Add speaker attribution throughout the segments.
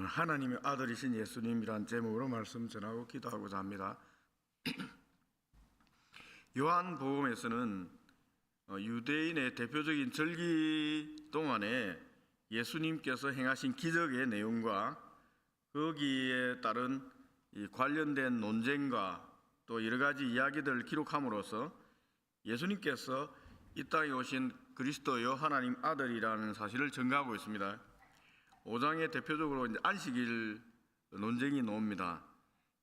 Speaker 1: 하나님의 아들이신 예수님이란 제목으로 말씀 전하고 기도하고자 합니다. 요한복음에서는 유대인의 대표적인 절기 동안에 예수님께서 행하신 기적의 내용과 거기에 따른 관련된 논쟁과 또 여러 가지 이야기들을 기록함으로써 예수님께서 이 땅에 오신 그리스도요 하나님 아들이라는 사실을 증거하고 있습니다. 5장에 대표적으로 안식일 논쟁이 나옵니다.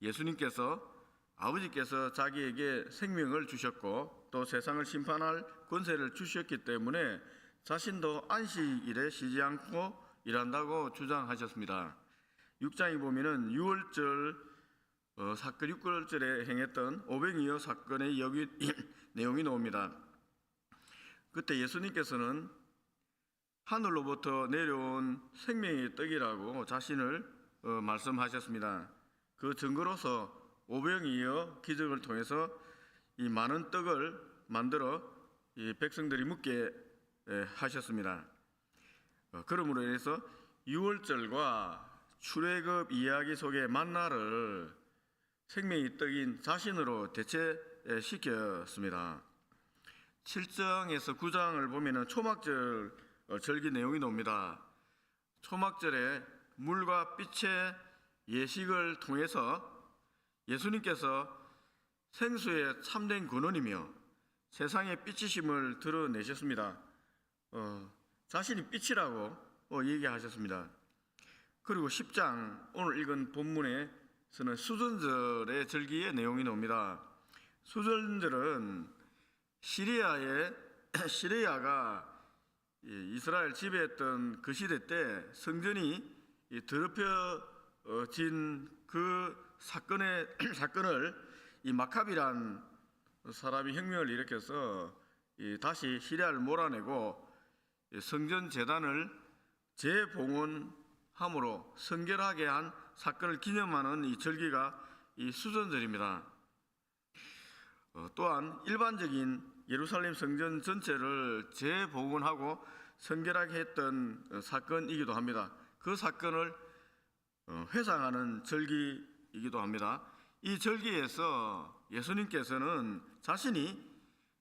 Speaker 1: 예수님께서 아버지께서 자기에게 생명을 주셨고 또 세상을 심판할 권세를 주셨기 때문에 자신도 안식일에 쉬지 않고 일한다고 주장하셨습니다. 6장에 보면은 6월절 사건 6월절에 행했던 오병이어 사건의 내용이 나옵니다. 그때 예수님께서는 하늘로부터 내려온 생명의 떡이라고 자신을 말씀하셨습니다. 그 증거로서 오병이어 기적을 통해서 이 많은 떡을 만들어 이 백성들이 먹게 하셨습니다. 그러므로 인해서 유월절과 출애굽 이야기 속의 만나를 생명의 떡인 자신으로 대체시켰습니다. 7장에서 9장을 보면은 초막절 절기 내용이 나옵니다. 초막절에 물과 빛의 예식을 통해서 예수님께서 생수의 참된 근원이며 세상의 빛이심을 드러내셨습니다. 자신이 빛이라고 얘기하셨습니다. 그리고 10장 오늘 읽은 본문에서는 수전절의 절기의 내용이 나옵니다. 수전절은 시리아가 이스라엘 지배했던 그 시대 때 성전이 더럽혀진 그 사건을 이 마카비란 사람이 혁명을 일으켜서 다시 시리아를 몰아내고 성전 제단을 재봉헌함으로 성결하게 한 사건을 기념하는 이 절기가 이 수전절입니다. 또한 일반적인 예루살렘 성전 전체를 재봉헌하고 성결하게 했던 사건이기도 합니다. 그 사건을 회상하는 절기이기도 합니다. 이 절기에서 예수님께서는 자신이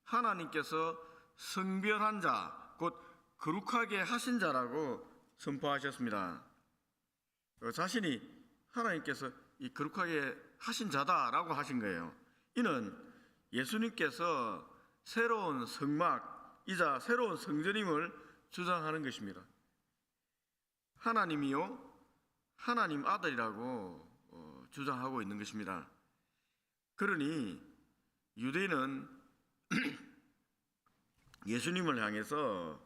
Speaker 1: 하나님께서 성별한 자, 곧 거룩하게 하신 자라고 선포하셨습니다. 자신이 하나님께서 이 거룩하게 하신 자다라고 하신 거예요. 이는 예수님께서 새로운 성막이자 새로운 성전임을 주장하는 것입니다. 하나님이요 하나님 아들이라고 주장하고 있는 것입니다. 그러니 유대인은 예수님을 향해서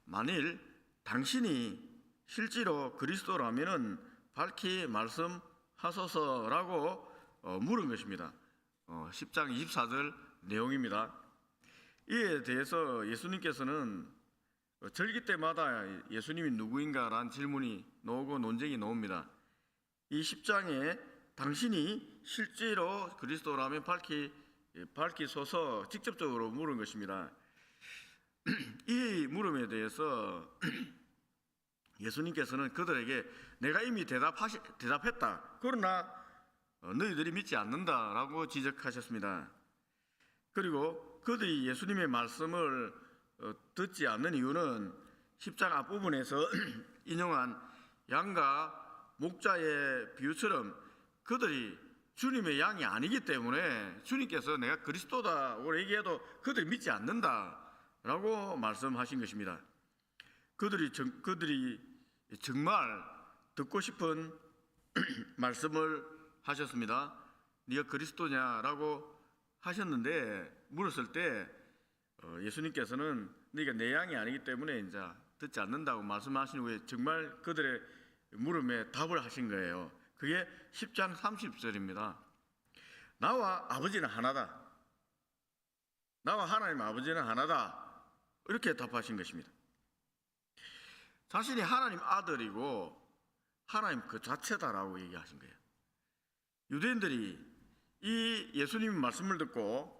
Speaker 1: 만일 당신이 실제로 그리스도라면은 밝히 말씀하소서라고 물은 것입니다. 10장 24절 내용입니다. 이에 대해서 예수님께서는 절기 때마다 예수님이 누구인가라는 질문이 나오고 논쟁이 나옵니다. 이 10장에 당신이 실제로 그리스도라면 밝히소서 직접적으로 물은 것입니다. 이 물음에 대해서 예수님께서는 그들에게 내가 이미 대답했다. 그러나 너희들이 믿지 않는다라고 지적하셨습니다. 그리고 그들이 예수님의 말씀을 듣지 않는 이유는 10장 앞부분에서 인용한 양과 목자의 비유처럼 그들이 주님의 양이 아니기 때문에 주님께서 내가 그리스도다고 얘기해도 그들이 믿지 않는다라고 말씀하신 것입니다. 그들이 정말 듣고 싶은 말씀을 하셨습니다. 네가 그리스도냐라고 하셨는데 물었을 때 예수님께서는 네가 내 양이 아니기 때문에 이제 듣지 않는다고 말씀하신 후에 정말 그들의 물음에 답을 하신 거예요. 그게 10장 30절입니다. 나와 아버지는 하나다. 나와 하나님 아버지는 하나다. 이렇게 답하신 것입니다. 자신이 하나님 아들이고 하나님 그 자체다라고 얘기하신 거예요. 유대인들이 이 예수님의 말씀을 듣고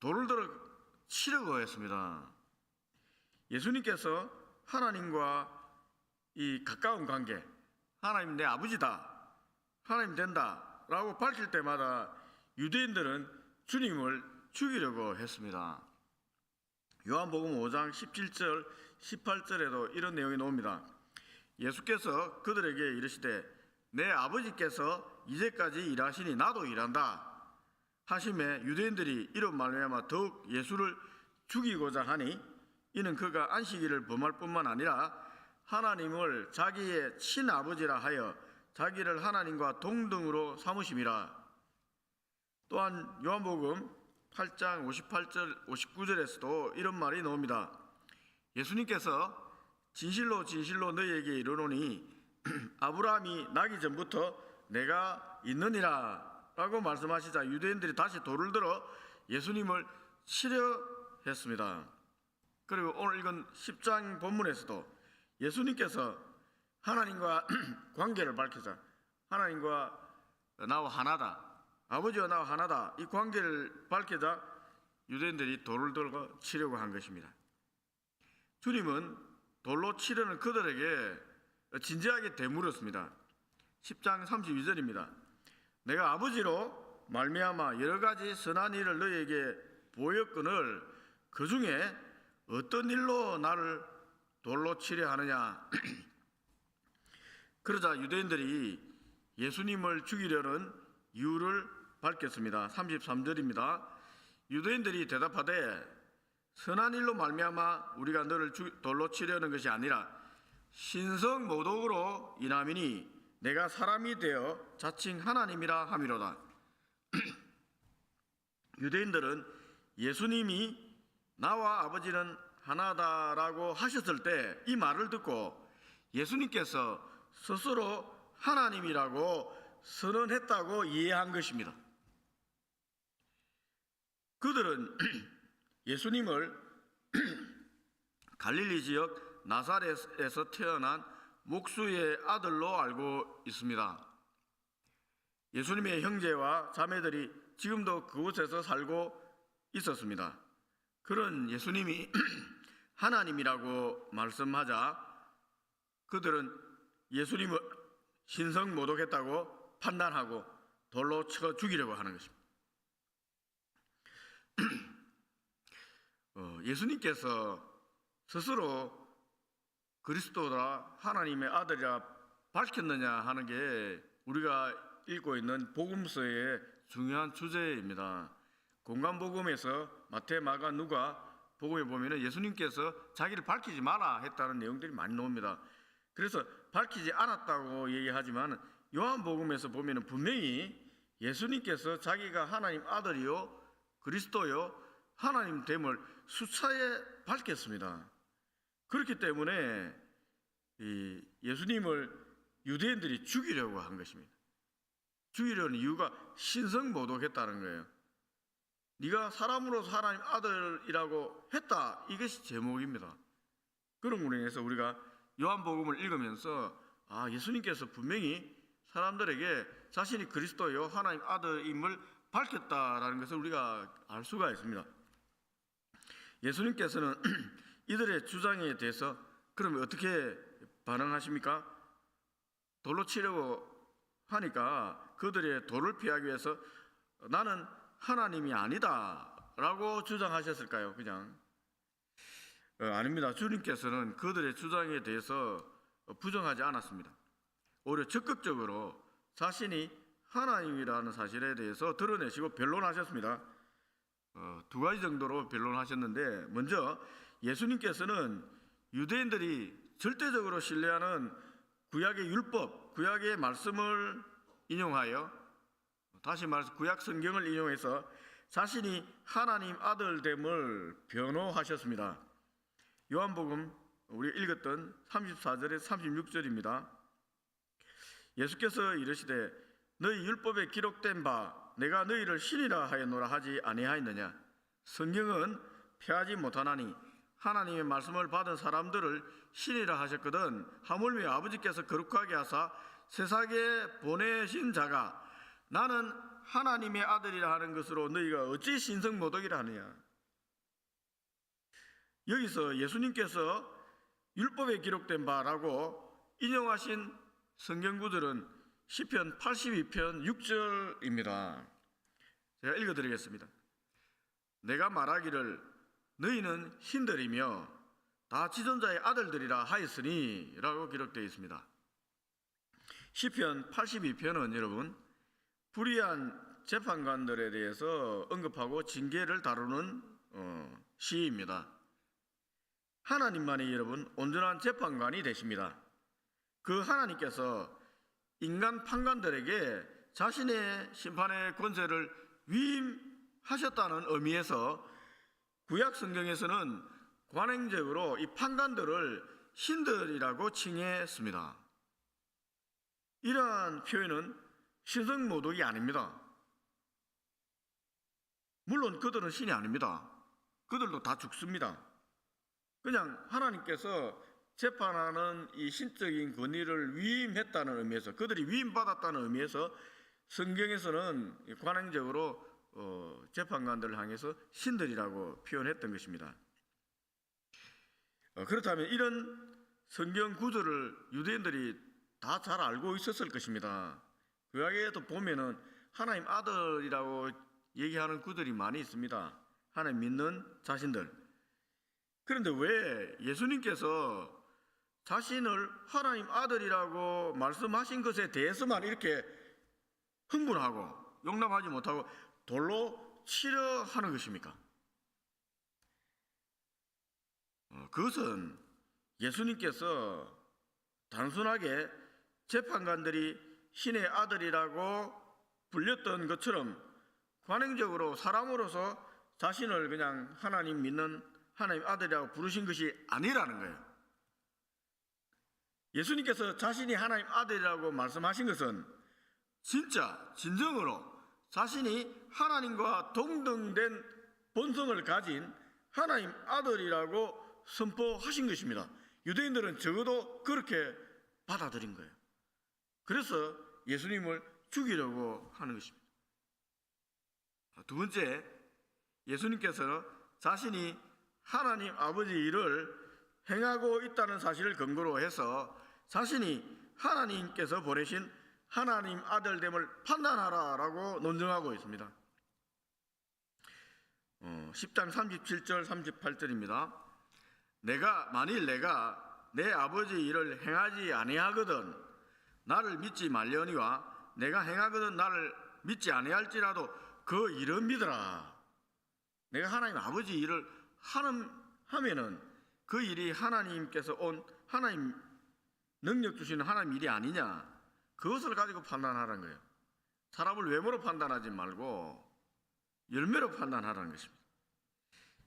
Speaker 1: 돌을 들어 치려고 했습니다. 예수님께서 하나님과 이 가까운 관계, 하나님 내 아버지다, 하나님 된다 라고 밝힐 때마다 유대인들은 주님을 죽이려고 했습니다. 요한복음 5장 17절 18절에도 이런 내용이 나옵니다. 예수께서 그들에게 이르시되 내 아버지께서 이제까지 일하시니 나도 일한다 하심에 유대인들이 이로 말미암아 더욱 예수를 죽이고자 하니 이는 그가 안식일을 범할 뿐만 아니라 하나님을 자기의 친아버지라 하여 자기를 하나님과 동등으로 삼으심이라. 또한 요한복음 8장 58절 59절에서도 이런 말이 나옵니다. 예수님께서 진실로 진실로 너희에게 이르노니 아브라함이 나기 전부터 내가 있느니라 라고 말씀하시자 유대인들이 다시 돌을 들어 예수님을 치려 했습니다. 그리고 오늘 읽은 10장 본문에서도 예수님께서 하나님과 관계를 밝히자 하나님과 나와 하나다, 아버지와 나와 하나다 이 관계를 밝히자 유대인들이 돌을 들고 치려고 한 것입니다. 주님은 돌로 치려는 그들에게 진지하게 되물었습니다. 10장 32절입니다. 내가 아버지로 말미암아 여러 가지 선한 일을 너희에게 보였거늘 그 중에 어떤 일로 나를 돌로 치려 하느냐. 그러자 유대인들이 예수님을 죽이려는 이유를 밝혔습니다. 33절입니다. 유대인들이 대답하되 선한 일로 말미암아 우리가 너를 돌로 치려는 것이 아니라 신성 모독으로 인함이니 내가 사람이 되어 자칭 하나님이라 함이로다. 유대인들은 예수님이 나와 아버지는 하나다라고 하셨을 때 이 말을 듣고 예수님께서 스스로 하나님이라고 선언했다고 이해한 것입니다. 그들은 예수님을 갈릴리 지역 나사렛에서 태어난 목수의 아들로 알고 있습니다. 예수님의 형제와 자매들이 지금도 그곳에서 살고 있었습니다. 그런 예수님이 하나님이라고 말씀하자 그들은 예수님을 신성모독했다고 판단하고 돌로 쳐 죽이려고 하는 것입니다. 예수님께서 스스로 그리스도라 하나님의 아들이라 밝혔느냐 하는 게 우리가 읽고 있는 복음서의 중요한 주제입니다. 공간복음에서 마태, 마가, 누가 복음에 보면 예수님께서 자기를 밝히지 마라 했다는 내용들이 많이 나옵니다. 그래서 밝히지 않았다고 얘기하지만 요한복음에서 보면 분명히 예수님께서 자기가 하나님 아들이요 그리스도요 하나님 됨을 수차례 밝혔습니다. 그렇기 때문에 예수님을 유대인들이 죽이려고 한 것입니다. 죽이려는 이유가 신성모독했다는 거예요. 네가 사람으로서 하나님 아들이라고 했다. 이것이 제목입니다. 그런 문에서 우리가 요한복음을 읽으면서 예수님께서 분명히 사람들에게 자신이 그리스도요 하나님 아들임을 밝혔다라는 것을 우리가 알 수가 있습니다. 예수님께서는 이들의 주장에 대해서 그러면 어떻게 반응하십니까? 돌로 치려고 하니까 그들의 돌을 피하기 위해서 나는 하나님이 아니다 라고 주장하셨을까요? 그냥 아닙니다. 주님께서는 그들의 주장에 대해서 부정하지 않았습니다. 오히려 적극적으로 자신이 하나님이라는 사실에 대해서 드러내시고 변론하셨습니다. 두 가지 정도로 변론하셨는데 먼저 예수님께서는 유대인들이 절대적으로 신뢰하는 구약의 율법, 구약의 말씀을 인용하여 다시 말해서 구약 성경을 인용해서 자신이 하나님 아들됨을 변호하셨습니다. 요한복음 우리 읽었던 34절에서 36절입니다. 예수께서 이르시되 너희 율법에 기록된 바 내가 너희를 신이라 하였노라 하지 아니하였느냐. 성경은 폐하지 못하나니 하나님의 말씀을 받은 사람들을 신이라 하셨거든 하물며 아버지께서 거룩하게 하사 세상에 보내신 자가 나는 하나님의 아들이라 하는 것으로 너희가 어찌 신성모독이라 하느냐. 여기서 예수님께서 율법에 기록된 바라고 인용하신 성경 구절은 시편 82편 6절입니다. 제가 읽어드리겠습니다. 내가 말하기를 너희는 신들이며 다 지존자의 아들들이라 하였으니 라고 기록되어 있습니다. 시편 82편은 여러분 불의한 재판관들에 대해서 언급하고 징계를 다루는 시입니다. 하나님만이 여러분 온전한 재판관이 되십니다. 그 하나님께서 인간 판관들에게 자신의 심판의 권세를 위임하셨다는 의미에서 구약 성경에서는 관행적으로 이 판관들을 신들이라고 칭했습니다. 이러한 표현은 신성모독이 아닙니다. 물론 그들은 신이 아닙니다. 그들도 다 죽습니다. 그냥 하나님께서 재판하는 이 신적인 권위를 위임했다는 의미에서, 그들이 위임받았다는 의미에서 성경에서는 관행적으로 재판관들을 향해서 신들이라고 표현했던 것입니다. 그렇다면 이런 성경 구절을 유대인들이 다 잘 알고 있었을 것입니다. 구약에도 보면은 하나님 아들이라고 얘기하는 구절이 많이 있습니다. 하나님 믿는 자신들. 그런데 왜 예수님께서 자신을 하나님 아들이라고 말씀하신 것에 대해서만 이렇게 흥분하고 용납하지 못하고 돌로 치려 하는 것입니까? 그것은 예수님께서 단순하게 재판관들이 신의 아들이라고 불렸던 것처럼 관행적으로 사람으로서 자신을 그냥 하나님 믿는 하나님 아들이라고 부르신 것이 아니라는 거예요. 예수님께서 자신이 하나님 아들이라고 말씀하신 것은 진짜 진정으로 자신이 하나님과 동등된 본성을 가진 하나님 아들이라고 선포하신 것입니다. 유대인들은 적어도 그렇게 받아들인 거예요. 그래서 예수님을 죽이려고 하는 것입니다. 두 번째, 예수님께서는 자신이 하나님 아버지 일을 행하고 있다는 사실을 근거로 해서 자신이 하나님께서 보내신 하나님 아들됨을 판단하라라고 논증하고 있습니다. 10장 37절 38절입니다. 만일 내가 내 아버지 일을 행하지 아니하거든 나를 믿지 말려니와 내가 행하거든 나를 믿지 아니할지라도 그 일은 믿으라. 내가 하나님 아버지 일을 하면은 그 일이 하나님께서 온 하나님 능력 주시는 하나님 일이 아니냐, 그것을 가지고 판단하라는 거예요. 사람을 외모로 판단하지 말고 열매로 판단하라는 것입니다.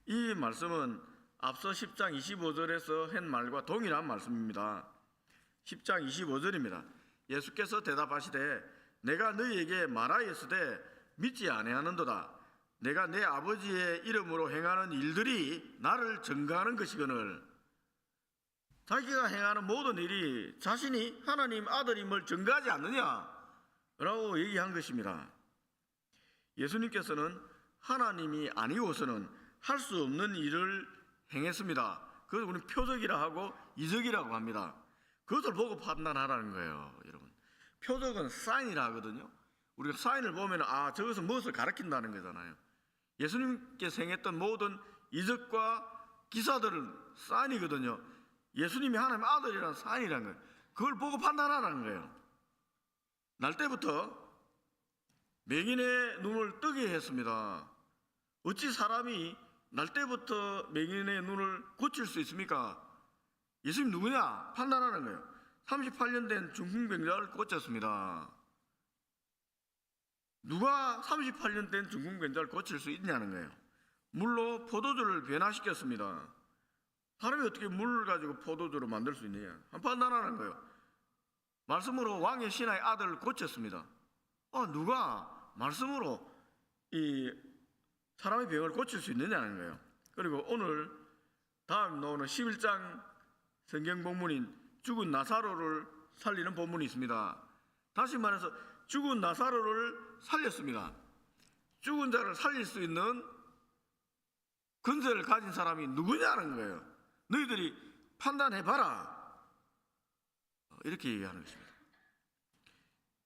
Speaker 1: 이 말씀은 앞서 10장 25절에서 한 말과 동일한 말씀입니다. 10장 25절입니다. 예수께서 대답하시되 내가 너희에게 말하였으되 믿지 아니하는도다. 내가 내 아버지의 이름으로 행하는 일들이 나를 증거하는 것이거늘. 자기가 행하는 모든 일이 자신이 하나님 아들임을 증거하지 않느냐라고 얘기한 것입니다. 예수님께서는 하나님이 아니고서는 할 수 없는 일을 행했습니다. 그것을 우리는 표적이라 하고 이적이라고 합니다. 그것을 보고 판단하라는 거예요, 여러분. 표적은 사인이라 하거든요. 우리가 사인을 보면 저것은 무엇을 가리킨다는 거잖아요. 예수님께서 행했던 모든 이적과 기사들은 사인이거든요. 예수님이 하나님의 아들이라는 사인이라는 거예요. 그걸 보고 판단하라는 거예요. 날 때부터 맹인의 눈을 뜨게 했습니다. 어찌 사람이 날 때부터 맹인의 눈을 고칠 수 있습니까? 예수님 누구냐? 판단하는 거예요. 38년 된 중풍병자를 고쳤습니다. 누가 38년 된 중풍병자를 고칠 수 있냐는 거예요. 물로 포도주를 변화시켰습니다. 사람이 어떻게 물을 가지고 포도주로 만들 수 있느냐? 판단하는 거예요. 말씀으로 왕의 신하의 아들을 고쳤습니다. 누가 말씀으로 이 사람의 병을 고칠 수 있느냐는 거예요. 그리고 오늘 다음 나오는 11장 성경 본문인 죽은 나사로를 살리는 본문이 있습니다. 다시 말해서 죽은 나사로를 살렸습니다. 죽은 자를 살릴 수 있는 근세를 가진 사람이 누구냐는 거예요. 너희들이 판단해봐라. 이렇게 얘기하는 것입니다.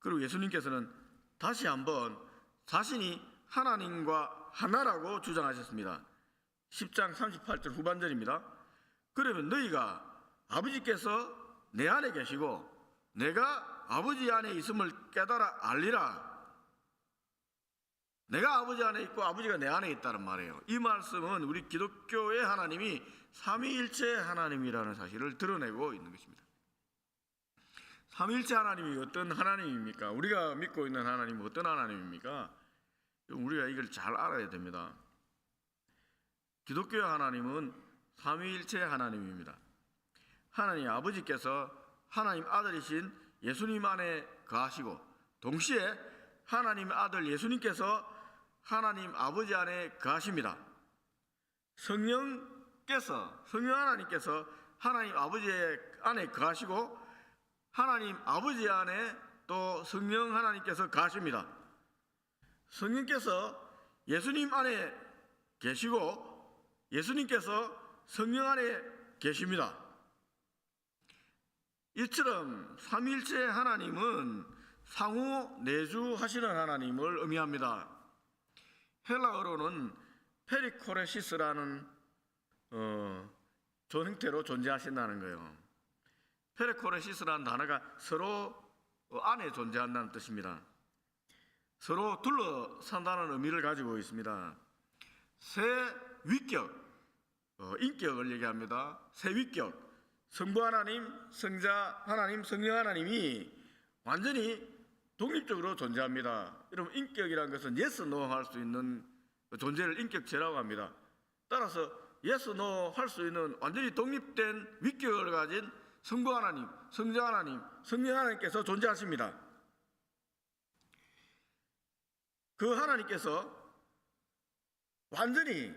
Speaker 1: 그리고 예수님께서는 다시 한번 자신이 하나님과 하나라고 주장하셨습니다. 10장 38절 후반절입니다. 그러면 너희가 아버지께서 내 안에 계시고 내가 아버지 안에 있음을 깨달아 알리라. 내가 아버지 안에 있고 아버지가 내 안에 있다는 말이에요. 이 말씀은 우리 기독교의 하나님이 삼위일체 하나님이라는 사실을 드러내고 있는 것입니다. 삼위일체 하나님이 어떤 하나님입니까? 우리가 믿고 있는 하나님은 어떤 하나님입니까? 우리가 이걸 잘 알아야 됩니다. 기독교의 하나님은 삼위일체 하나님입니다. 하나님 아버지께서 하나님 아들이신 예수님 안에 거하시고 동시에 하나님 아들 예수님께서 하나님 아버지 안에 거하십니다. 성령 하나님께서 하나님 아버지 안에 거하시고 하나님 아버지 안에 또 성령 하나님께서 거하십니다. 성령께서 예수님 안에 계시고 예수님께서 성령 안에 계십니다. 이처럼 삼위일체 하나님은 상호 내주하시는 하나님을 의미합니다. 헬라어로는 페리코레시스라는 형태로 존재하신다는 거예요. 페리코레시스라는 단어가 서로 안에 존재한다는 뜻입니다. 서로 둘러산다는 의미를 가지고 있습니다. 세 위격, 인격을 얘기합니다. 세 위격, 성부 하나님, 성자 하나님, 성령 하나님이 완전히 독립적으로 존재합니다. 여러분, 인격이라는 것은 yes, no 할 수 있는 존재를 인격체라고 합니다. 따라서 yes, no 할 수 있는 완전히 독립된 위격을 가진 성부 하나님, 성자 하나님, 성령 하나님께서 존재하십니다. 그 하나님께서 완전히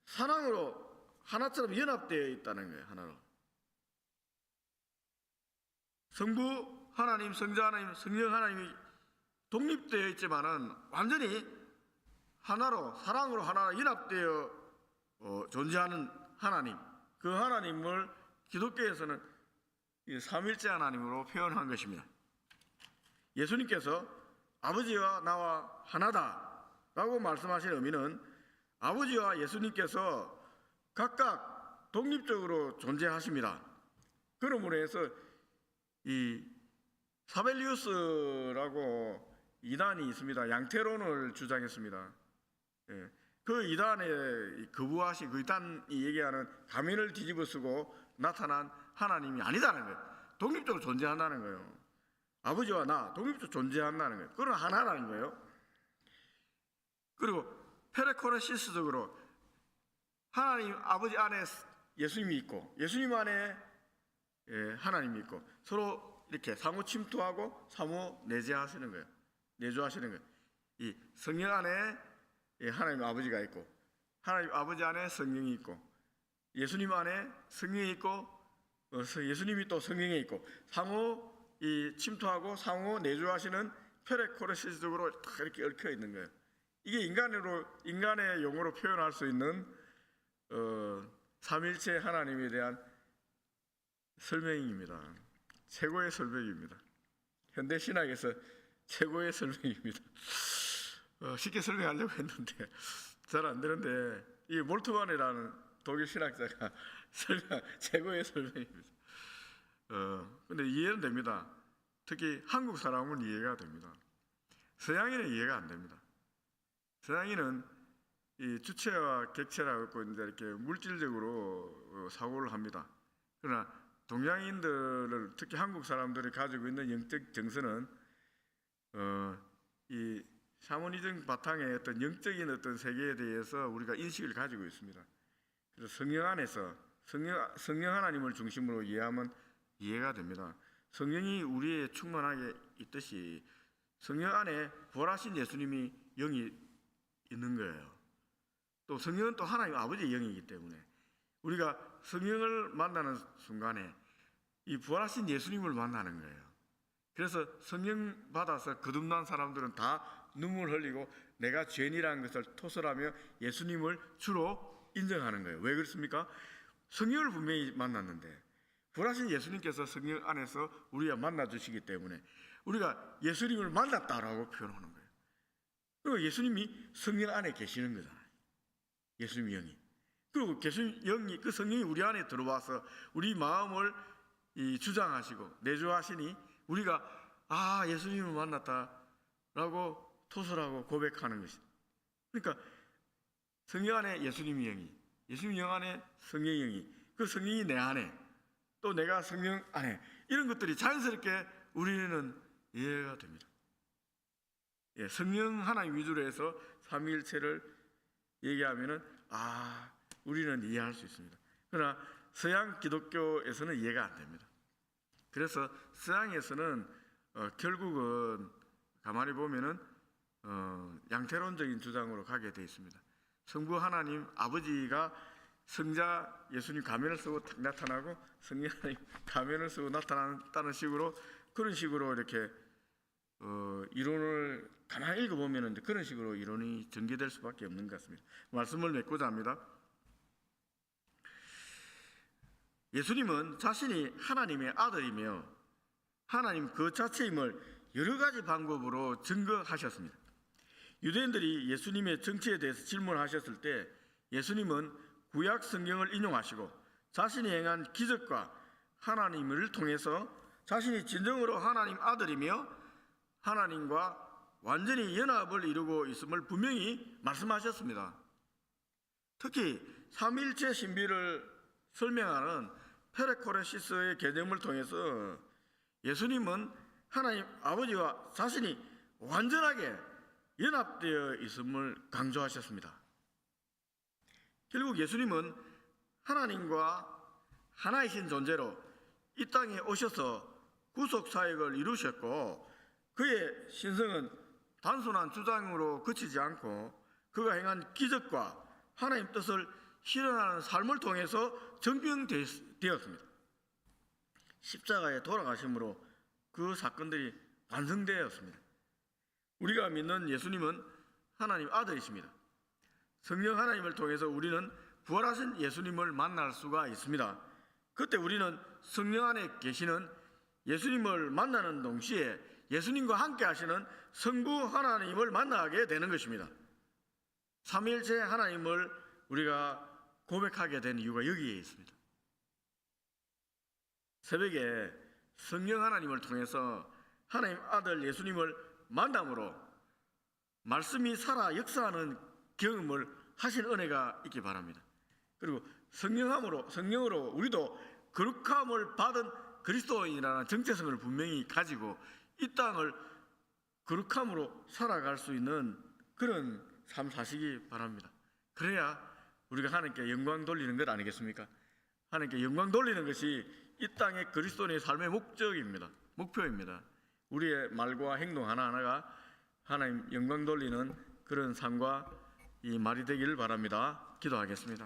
Speaker 1: 사랑으로 하나처럼 연합되어 있다는 거예요. 하나로. 성부 하나님, 성자 하나님, 성령 하나님이 독립되어 있지만은 완전히 하나로, 사랑으로 하나로 연합되어 존재하는 하나님, 그 하나님을 기독교에서는 삼일째 하나님으로 표현한 것입니다. 예수님께서 아버지와 나와 하나다라고 말씀하신 의미는 아버지와 예수님께서 각각 독립적으로 존재하십니다. 그러므로 해서 이 사벨리우스라고 이단이 있습니다. 양태론을 주장했습니다. 그 이단에 거부하신 그 이단이 얘기하는 가면을 뒤집어 쓰고 나타난 하나님이 아니다는 거예요. 독립적으로 존재한다는 거예요. 아버지와 나 독립적으로 존재한다는 거예요. 그건 하나라는 거예요. 그리고 페레코레시스적으로 하나님 아버지 안에 예수님이 있고 예수님 안에 하나님이 있고 서로 이렇게 상호 침투하고 상호 내재하시는 거예요. 내주하시는 거예요. 이 성령 안에 하나님 아버지가 있고 하나님 아버지 안에 성령이 있고 예수님 안에 성령이 있고 예수님이 또 성령에 있고 상호 침투하고 상호 내주하시는 페레코레시스적으로 다 이렇게 얽혀 있는 거예요. 이게 인간의 용어로 표현할 수 있는 삼일체 하나님에 대한 설명입니다. 최고의 설명입니다. 현대 신학에서 최고의 설명입니다. 쉽게 설명하려고 했는데 잘 안 되는데 이 몰트만이라는 독일 신학자가 최고의 설명입니다. 근데 이해는 됩니다. 특히 한국 사람은 이해가 됩니다. 서양인은 이해가 안 됩니다. 서양인은 이 주체와 객체라고 이제 이렇게 물질적으로 사고를 합니다. 그러나 동양인들을 특히 한국 사람들이 가지고 있는 영적 정서는 이 샤머니즘 바탕의 어떤 영적인 어떤 세계에 대해서 우리가 인식을 가지고 있습니다. 그래서 성령 안에서 성령 하나님을 중심으로 이해하면 이해가 됩니다. 성령이 우리에 충만하게 있듯이 성령 안에 부활하신 예수님이 영이 있는 거예요. 또 성령은 또 하나님 아버지의 영이기 때문에 우리가 성령을 만나는 순간에 이 부활하신 예수님을 만나는 거예요. 그래서 성령 받아서 거듭난 사람들은 다 눈물 흘리고 내가 죄인이라는 것을 토설하며 예수님을 주로 인정하는 거예요. 왜 그렇습니까? 성령을 분명히 만났는데 부활하신 예수님께서 성령 안에서 우리와 만나주시기 때문에 우리가 예수님을 만났다라고 표현하는 거예요. 그리고 예수님이 성령 안에 계시는 거잖아요. 예수님 영이. 그리고 예수님 영이, 그 성령이 우리 안에 들어와서 우리 마음을 주장하시고 내주하시니 우리가 예수님을 만났다라고 토설하고 고백하는 것입니다. 그러니까 성령 안에 예수님 영이, 예수님 영 안에 성령 영이, 그 성령이 내 안에, 또 내가 성령 안에, 이런 것들이 자연스럽게 우리는 이해가 됩니다. 성령 하나님 위주로 해서 삼위일체를 얘기하면은 우리는 이해할 수 있습니다. 그러나 서양 기독교에서는 이해가 안 됩니다. 그래서 서양에서는 결국은 가만히 보면은 양태론적인 주장으로 가게 되어 있습니다. 성부 하나님 아버지가 성자 예수님 가면을 쓰고 탁 나타나고 성령 하나님 가면을 쓰고 나타난다는 식으로, 그런 식으로 이렇게 이론을 가만히 읽어보면 그런 식으로 이론이 전개될 수밖에 없는 것 같습니다. 말씀을 맺고자 합니다. 예수님은 자신이 하나님의 아들이며 하나님 그 자체임을 여러 가지 방법으로 증거하셨습니다. 유대인들이 예수님의 정체에 대해서 질문하셨을 때 예수님은 구약 성경을 인용하시고 자신이 행한 기적과 하나님을 통해서 자신이 진정으로 하나님 아들이며 하나님과 완전히 연합을 이루고 있음을 분명히 말씀하셨습니다. 특히 삼위일체 신비를 설명하는 페레코레시스의 개념을 통해서 예수님은 하나님 아버지와 자신이 완전하게 연합되어 있음을 강조하셨습니다. 결국 예수님은 하나님과 하나이신 존재로 이 땅에 오셔서 구속 사역을 이루셨고, 그의 신성은 단순한 주장으로 그치지 않고 그가 행한 기적과 하나님 뜻을 실현하는 삶을 통해서 증명되었습니다. 십자가에 돌아가심으로 그 사건들이 완성되었습니다. 우리가 믿는 예수님은 하나님 아들이십니다. 성령 하나님을 통해서 우리는 부활하신 예수님을 만날 수가 있습니다. 그때 우리는 성령 안에 계시는 예수님을 만나는 동시에 예수님과 함께 하시는 성부 하나님을 만나게 되는 것입니다. 삼위일체 하나님을 우리가 고백하게 된 이유가 여기에 있습니다. 새벽에 성령 하나님을 통해서 하나님 아들 예수님을 만남으로 말씀이 살아 역사하는 경험을 하신 은혜가 있기 바랍니다. 그리고 성령으로 우리도 거룩함을 받은 그리스도인이라는 정체성을 분명히 가지고 이 땅을 거룩함으로 살아갈 수 있는 그런 삶 사시기 바랍니다. 그래야 우리가 하나님께 영광 돌리는 것 아니겠습니까? 하나님께 영광 돌리는 것이 이 땅의 그리스도인의 삶의 목표입니다. 우리의 말과 행동 하나하나가 하나님 영광 돌리는 그런 삶과 이 말이 되기를 바랍니다. 기도하겠습니다.